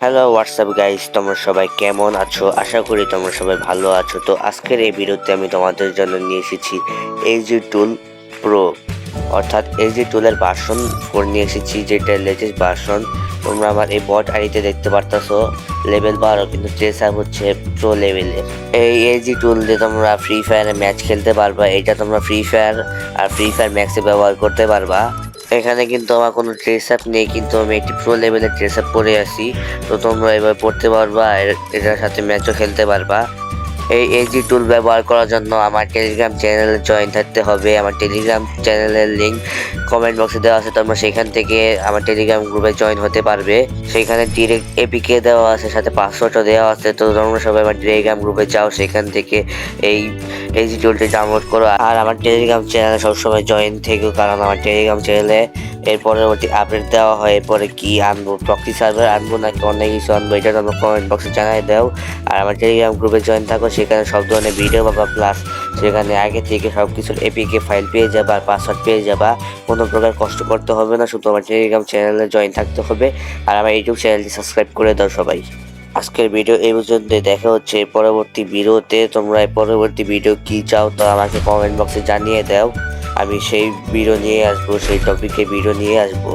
Hello WhatsApp guys, তোমরা সবাই কেমন আছো? আশা করি তোমরা সবাই ভালো আছো। তো আজকের এই ভিডিওতে আমি তোমাদের জন্য নিয়ে এসেছি এজি টুল প্রো, অর্থাৎ এজি টুলের ভার্সন 4 নিয়ে এসেছি, যেটা লেটেস্ট ভার্সন। তোমরা আমার এই বট আইডিতে দেখতে পারতাছো লেভেল 12, কিন্তু ট্রেস আপ হচ্ছে প্রো লেভেলের। এই এজি টুল দিয়ে তোমরা ফ্রি ফায়ারে ম্যাচ খেলতে পারবা। এটা তোমরা ফ্রি ফায়ার আর ফ্রি ফায়ার ম্যাক্সে ব্যবহার করতে পারবা। এখানে কিন্তু আমার কোনো ড্রেস আপ নেই, কিন্তু আমি একটি প্রো লেভেলের ড্রেস আপ পরে আসি। তো তোমরা এবার পড়তে পারবা আর এটার সাথে ম্যাচও খেলতে পারবা। এই এজি টুল ব্যবহার করার জন্য আমার টেলিগ্রাম চ্যানেলে জয়েন থাকতে হবে। আমার টেলিগ্রাম চ্যানেলের লিঙ্ক কমেন্ট বক্সে দেওয়া আছে, তোমরা সেখান থেকে আমার টেলিগ্রাম গ্রুপে জয়েন হতে পারবে। সেখানে ডিরেক্ট এপিকে দেওয়া আছে, সাথে পাসওয়ার্ডও দেওয়া আছে। তো তোমরা সবাই আমার টেলিগ্রাম গ্রুপে যাও, সেখান থেকে এই এজি টুলটি ডাউনলোড করো। আর আমার টেলিগ্রাম চ্যানেলে সবসময় জয়েন থেকো, কারণ আমার টেলিগ্রাম চ্যানেলে এর পরবর্তী আপডেট দেওয়া হয়। এরপরে কি আনবো, প্রক্সি সার্ভার আনবো নাকি অন্য কিছু আনবো, এটা তোমরা কমেন্ট বক্সে জানাই দাও। আর আমার টেলিগ্রাম গ্রুপে জয়েন থাকো, সেখানে সব ধরনের ভিডিও পাবা, প্লাস সেখানে আগে থেকে সব কিছুর এপিকে ফাইল পেয়ে যাবা আর পাসওয়ার্ড পেয়ে যাবা। কোনো প্রকার কষ্ট করতে হবে না, শুধু আমার টেলিগ্রাম চ্যানেলে জয়েন থাকতে হবে। আর আমার ইউটিউব চ্যানেলটি সাবস্ক্রাইব করে দাও সবাই। আজকের ভিডিও এই পর্যন্ত, দেখা হচ্ছে পরবর্তী ভিডিওতে। তোমরা এই পরবর্তী ভিডিও কি চাও তা আমাকে কমেন্ট বক্সে জানিয়ে দাও। আমি সেই ভিডিও নিয়ে আসবো, সেই টপিকে ভিডিও নিয়ে আসবো।